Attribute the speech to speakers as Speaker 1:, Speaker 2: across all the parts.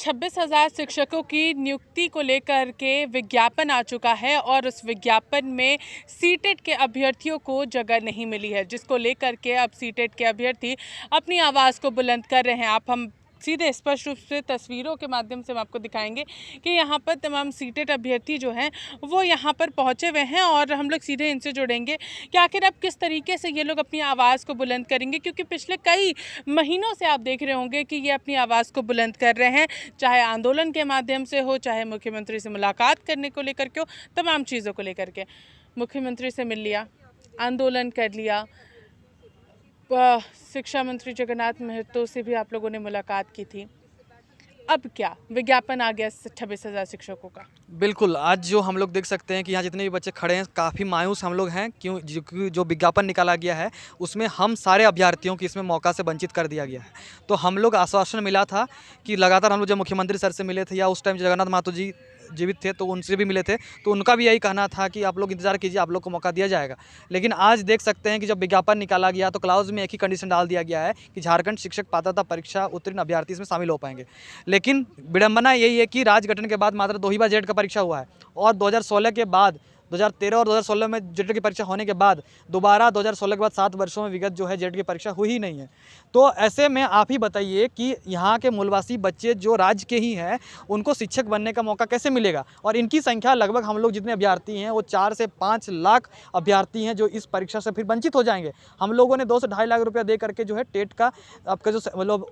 Speaker 1: 26,000 शिक्षकों की नियुक्ति को लेकर के विज्ञापन आ चुका है और उस विज्ञापन में सीटेट के अभ्यर्थियों को जगह नहीं मिली है, जिसको लेकर के अब सीटेट के अभ्यर्थी अपनी आवाज़ को बुलंद कर रहे हैं। हम सीधे स्पष्ट रूप से तस्वीरों के माध्यम से हम आपको दिखाएंगे कि यहाँ पर तमाम सीटेट अभ्यर्थी जो हैं वो यहाँ पर पहुँचे हुए हैं और हम लोग सीधे इनसे जुड़ेंगे कि आखिर अब किस तरीके से ये लोग अपनी आवाज़ को बुलंद करेंगे, क्योंकि पिछले कई महीनों से आप देख रहे होंगे कि ये अपनी आवाज़ को बुलंद कर रहे हैं, चाहे आंदोलन के माध्यम से हो, चाहे मुख्यमंत्री से मुलाकात करने को लेकर के हो, तमाम चीज़ों को लेकर के। मुख्यमंत्री से मिल लिया, आंदोलन कर लिया, शिक्षा मंत्री जगन्नाथ महतो से भी आप लोगों ने मुलाकात की थी। अब क्या विज्ञापन आ गया 26,000 शिक्षकों का।
Speaker 2: बिल्कुल, आज जो हम लोग देख सकते हैं कि यहाँ जितने भी बच्चे खड़े हैं काफ़ी मायूस हम लोग हैं, क्यों जो विज्ञापन निकाला गया है उसमें हम सारे अभ्यर्थियों की इसमें मौका से वंचित कर दिया गया है। तो हम लोग आश्वासन मिला था कि लगातार हम लोग जब मुख्यमंत्री सर से मिले थे या उस टाइम जगन्नाथ महतो जी जीवित थे तो उनसे भी मिले थे, तो उनका भी यही कहना था कि आप लोग इंतज़ार कीजिए, आप लोग को मौका दिया जाएगा। लेकिन आज देख सकते हैं कि जब विज्ञापन निकाला गया तो क्लाउज में एक ही कंडीशन डाल दिया गया है कि झारखंड शिक्षक पात्रता परीक्षा उत्तीर्ण अभ्यर्थी इसमें शामिल हो पाएंगे। लेकिन विडंबना यही है कि राज्य गठन के बाद मात्र 2 ही बार जेट का परीक्षा हुआ है और 2016 के बाद 2013 और 2016 में जेट की परीक्षा होने के बाद दोबारा 2016 के बाद 7 वर्षों में विगत जो है जेट की परीक्षा हुई ही नहीं है। तो ऐसे में आप ही बताइए कि यहाँ के मूलवासी बच्चे जो राज्य के ही हैं उनको शिक्षक बनने का मौका कैसे मिलेगा। और इनकी संख्या लगभग हम लोग जितने अभ्यर्थी हैं वो 4 से 5 लाख अभ्यर्थी हैं जो इस परीक्षा से फिर वंचित हो जाएंगे। हम लोगों ने 2 से 2.5 लाख रुपया दे करके जो है टेट का आपका जो मतलब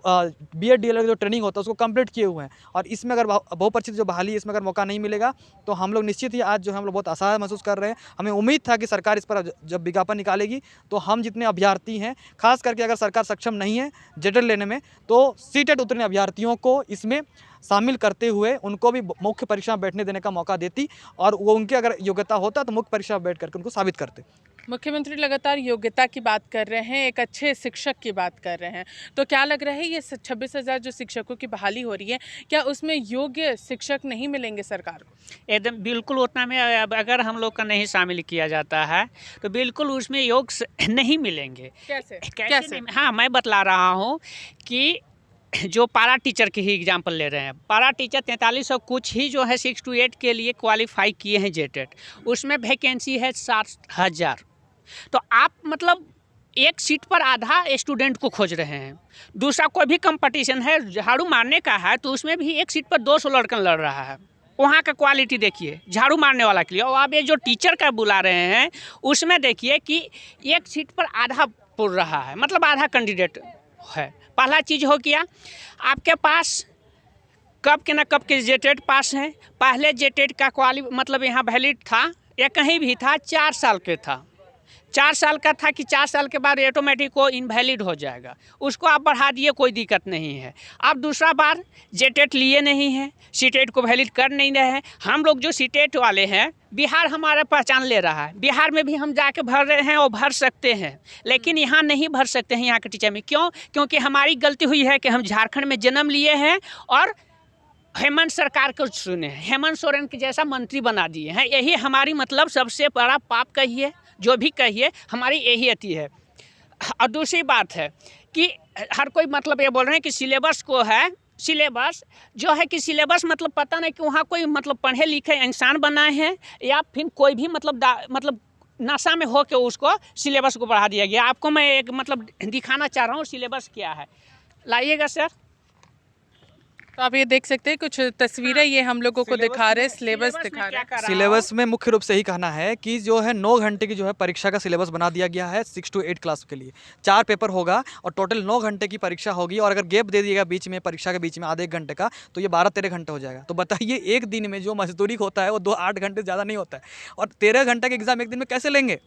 Speaker 2: BEd DLEd का जो ट्रेनिंग होता है उसको कंप्लीट किए हुए हैं। और इसमें अगर बहुपरिचित जो बहाली इसमें अगर मौका नहीं मिलेगा तो हम लोग निश्चित ही आज जो है हम लोग बहुत असहाय महसूस कर रहे हैं। हमें उम्मीद था कि सरकार इस पर जब विज्ञापन निकालेगी तो हम जितने अभ्यर्थी हैं, खास करके अगर सरकार सक्षम नहीं है जेट लेने में, तो सीटेट उत्तीर्ण अभ्यर्थियों को इसमें शामिल करते हुए उनको भी मुख्य परीक्षा में बैठने देने का मौका देती और वो उनकी अगर योग्यता होता तो मुख्य परीक्षा में बैठ करके उनको साबित करते।
Speaker 1: मुख्यमंत्री लगातार योग्यता की बात कर रहे हैं, एक अच्छे शिक्षक की बात कर रहे हैं, तो क्या लग रहा है ये 26,000 जो शिक्षकों की बहाली हो रही है, क्या उसमें योग्य शिक्षक नहीं मिलेंगे सरकार को?
Speaker 3: एकदम बिल्कुल उतना में अगर हम लोग का नहीं शामिल किया जाता है तो बिल्कुल उसमें योग्य नहीं मिलेंगे। कैसे? हाँ, मैं बतला रहा हूँ कि जो पारा टीचर के ही एग्जाम्पल ले रहे हैं, पारा टीचर 4300 कुछ ही जो है 6 to 8 के लिए क्वालिफाई किए हैं जेटेट, उसमें वैकेंसी है 60,000। तो आप मतलब एक सीट पर आधा स्टूडेंट को खोज रहे हैं। दूसरा कोई भी कंपटीशन है झाड़ू मारने का है तो उसमें भी एक सीट पर 200 लड़का लड़ रहा है। वहाँ का क्वालिटी देखिए झाड़ू मारने वाला के लिए, और आप ये जो टीचर का बुला रहे हैं उसमें देखिए कि एक सीट पर आधा पुर रहा है, मतलब आधा कैंडिडेट है। पहला चीज़ हो गया, आपके पास कब के ना कब के जेटेट पास हैं। पहले जेटेट का मतलब यहाँ वैलिड था या कहीं भी था 4 साल के था, 4 साल का था कि 4 साल के बाद ऑटोमेटिक वो इनवैलिड हो जाएगा, उसको आप बढ़ा दिए, कोई दिक्कत नहीं है। आप दूसरा बार जेटेट लिए नहीं हैं, सीटेट को वैलिड कर नहीं रहे हैं। हम लोग जो सीटेट वाले हैं बिहार हमारा पहचान ले रहा है, बिहार में भी हम जाके भर रहे हैं और भर सकते हैं, लेकिन यहाँ नहीं भर सकते हैं यहाँ के टीचर में। क्यों? क्योंकि हमारी गलती हुई है कि हम झारखंड में जन्म लिए हैं और हेमंत सरकार को सुने हैं, हेमंत सोरेन के जैसा मंत्री बना दिए हैं। यही हमारी मतलब सबसे बड़ा पाप कहिए, जो भी कहिए, हमारी यही अति है। और दूसरी बात है कि हर कोई मतलब ये बोल रहे हैं कि सिलेबस को है, सिलेबस जो है कि सिलेबस मतलब पता नहीं कि वहाँ कोई मतलब पढ़े लिखे इंसान बनाए हैं या फिर कोई भी मतलब नशा में हो के उसको सिलेबस को बढ़ा दिया गया। आपको मैं एक मतलब दिखाना चाह रहा हूँ सिलेबस क्या है, लाइएगा सर।
Speaker 1: तो आप ये देख सकते हैं कुछ तस्वीरें, ये हम लोगों को दिखा रहे हैं, सिलेबस दिखा रहे हैं।
Speaker 2: सिलेबस में मुख्य रूप से ही कहना है कि जो है 9 घंटे की जो है परीक्षा का सिलेबस बना दिया गया है 6 to 8 क्लास के लिए। 4 पेपर होगा और टोटल 9 घंटे की परीक्षा होगी, और अगर गैप दे दिएगा बीच में, परीक्षा के बीच में आधे 1 घंटे का, तो ये 12-13 घंटे हो जाएगा। तो बताइए एक दिन में जो मजदूरी होता है वो 2-8 घंटे ज़्यादा नहीं होता है, और 13 घंटे का एग्जाम एक दिन में कैसे लेंगे।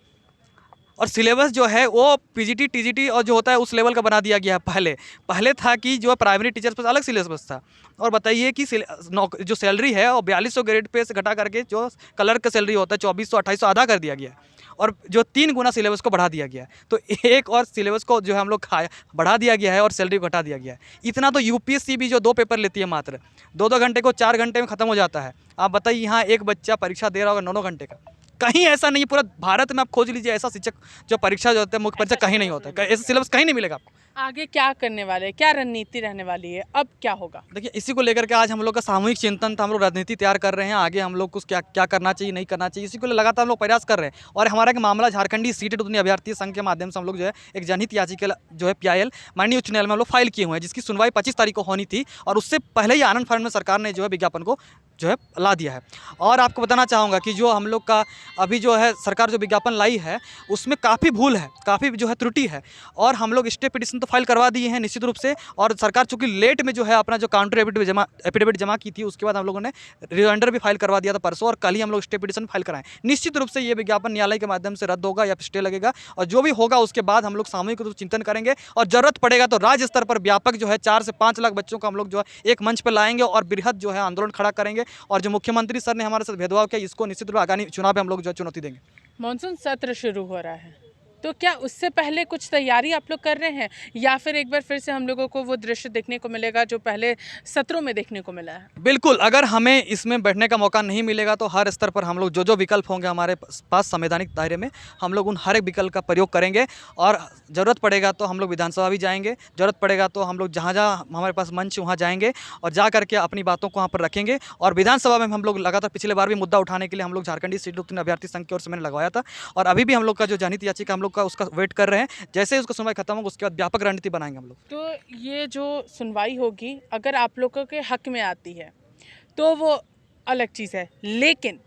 Speaker 2: और सिलेबस जो है वो PGT TGT और जो होता है उस लेवल का बना दिया गया है। पहले था कि जो प्राइमरी टीचर्स पर अलग सिलेबस था। और बताइए कि जो सैलरी है वो 4200 ग्रेड पे से घटा करके जो कलर का सैलरी होता है 2400-2800 आधा कर दिया गया है, और जो 3 गुना सिलेबस को बढ़ा दिया गया है। तो एक और सिलेबस को जो है हम लोग बढ़ा दिया गया है और सैलरी को घटा दिया गया है। इतना तो UPSC भी जो 2 पेपर लेती है मात्र 2-2 घंटे को 4 घंटे में ख़त्म हो जाता है। आप बताइए यहाँ एक बच्चा परीक्षा दे रहा होगा 9-9 घंटे का। कहीं ऐसा नहीं है, पूरा भारत में आप खोज लीजिए ऐसा शिक्षक जो परीक्षा जो होता है मुख्य परीक्षा कहीं नहीं होता है, ऐसा सिलेबस कहीं नहीं मिलेगा आपको।
Speaker 1: आगे क्या करने वाले हैं, क्या रणनीति रहने वाली है, अब क्या होगा?
Speaker 2: देखिए, इसी को लेकर के आज हम लोग का सामूहिक चिंतन था। हम लोग रणनीति तैयार कर रहे हैं, आगे हम लोग को क्या क्या करना चाहिए, नहीं करना चाहिए, इसी को लगातार हम लोग प्रयास कर रहे हैं। और हमारा एक मामला झारखंडी सीटेड उतनी अभ्यर्थी संघ के माध्यम से हम लोग जो है एक जनहित याचिका जो है PIL माननीय उच्च न्यायालय में हम लोग फाइल किए हुए हैं, जिसकी सुनवाई 25 तारीख को होनी थी। और उससे पहले ही आनंद फानंद में सरकार ने जो है विज्ञापन को जो है ला दिया है। और आपको बताना चाहूँगा कि जो हम लोग का अभी जो है सरकार जो विज्ञापन लाई है, उसमें काफ़ी भूल है, काफ़ी जो है त्रुटि है। और हम लोग स्टे पिटिशन तो फाइल करवा दिए हैं निश्चित रूप से। और सरकार चूँकि लेट में जो है अपना जो काउंटर एफिडेविट जमा की थी, उसके बाद हम लोगों ने रिमाइंडर भी फाइल करवा दिया था परसों, और कल ही हम लोग स्टे पिटिशन फाइल कराएं। निश्चित रूप से ये विज्ञापन न्यायालय के माध्यम से रद्द होगा या स्टे लगेगा, और जो भी होगा उसके बाद हम लोग सामूहिक रूप से चिंतन करेंगे। और जरूरत पड़ेगा तो राज्य स्तर पर व्यापक जो है 4 से 5 लाख बच्चों को हम लोग जो है एक मंच पर लाएंगे और बृहद जो है आंदोलन खड़ा करेंगे। और जो मुख्यमंत्री सर ने हमारे साथ भेदभाव किया, इसको निश्चित रूप से आगामी चुनाव में हम लोग जो है चुनौती देंगे।
Speaker 1: मानसून सत्र शुरू हो रहा है, तो क्या उससे पहले कुछ तैयारी आप लोग कर रहे हैं, या फिर एक बार फिर से हम लोगों को वो दृश्य देखने को मिलेगा जो पहले सत्रों में देखने को मिला है?
Speaker 2: बिल्कुल, अगर हमें इसमें बैठने का मौका नहीं मिलेगा तो हर स्तर पर हम लोग जो विकल्प होंगे हमारे पास संवैधानिक दायरे में, हम लोग उन हर एक विकल्प का प्रयोग करेंगे। और ज़रूरत पड़ेगा तो हम लोग विधानसभा भी जाएंगे, ज़रूरत पड़ेगा तो हम लोग जहाँ जहाँ हमारे पास मंच वहाँ जाएंगे और जा करके अपनी बातों को वहाँ पर रखेंगे। और विधानसभा में हम लोग लगातार पिछले बार भी मुद्दा उठाने के लिए हम लोग झारखंडी सीट उत्तीर्ण अभ्यर्थी संघ की ओर से मैंने लगवाया था। और अभी भी हम लोग का जो जनहित याचिका हम लोग का उसका वेट कर रहे हैं। जैसे ही उसका सुनवाई खत्म होगा उसके बाद व्यापक रणनीति बनाएंगे हम लोग।
Speaker 1: तो ये जो सुनवाई होगी अगर आप लोगों के हक में आती है तो वो अलग चीज़ है, लेकिन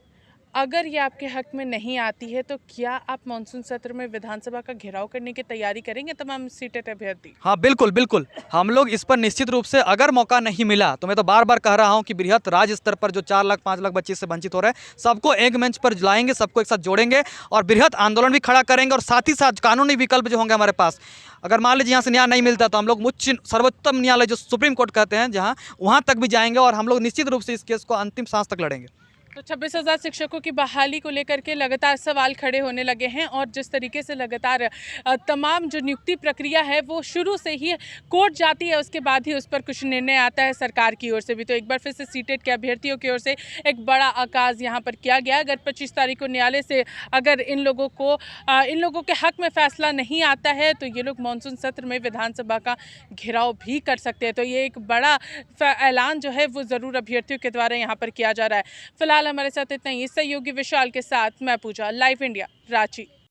Speaker 1: अगर ये आपके हक में नहीं आती है तो क्या आप मानसून सत्र में विधानसभा का घेराव करने की तैयारी करेंगे तमाम सीटें अभ्यर्थी?
Speaker 2: हाँ बिल्कुल बिल्कुल, हम लोग इस पर निश्चित रूप से अगर मौका नहीं मिला तो मैं तो बार बार कह रहा हूँ कि बृहत राज्य स्तर पर जो 4 लाख 5 लाख बच्चे से वंचित हो रहे हैं, सबको एक मंच पर लाएंगे, सबको एक साथ जोड़ेंगे और बृहत आंदोलन भी खड़ा करेंगे। और साथ ही साथ कानूनी विकल्प जो होंगे हमारे पास, अगर मान लीजिए यहाँ से न्याय नहीं मिलता तो हम लोग उच्च सर्वोत्तम न्यायालय जो सुप्रीम कोर्ट कहते हैं जहाँ, वहाँ तक भी जाएंगे और हम लोग निश्चित रूप से इस केस को अंतिम सांस तक लड़ेंगे।
Speaker 1: तो 26,000 शिक्षकों की बहाली को लेकर के लगातार सवाल खड़े होने लगे हैं, और जिस तरीके से लगातार तमाम जो नियुक्ति प्रक्रिया है वो शुरू से ही कोर्ट जाती है, उसके बाद ही उस पर कुछ निर्णय आता है सरकार की ओर से भी। तो एक बार फिर से सीटेट के अभ्यर्थियों की ओर से एक बड़ा आगाज़ यहाँ पर किया गया। अगर 25 तारीख को न्यायालय से अगर इन लोगों के हक में फैसला नहीं आता है तो ये लोग मानसून सत्र में विधानसभा का घेराव भी कर सकते हैं। तो ये एक बड़ा ऐलान जो है वो ज़रूर अभ्यर्थियों के द्वारा यहाँ पर किया जा रहा है। फिलहाल हमारे साथ इतना ही। सहयोगी विशाल के साथ मैं पूजा, लाइव इंडिया, रांची।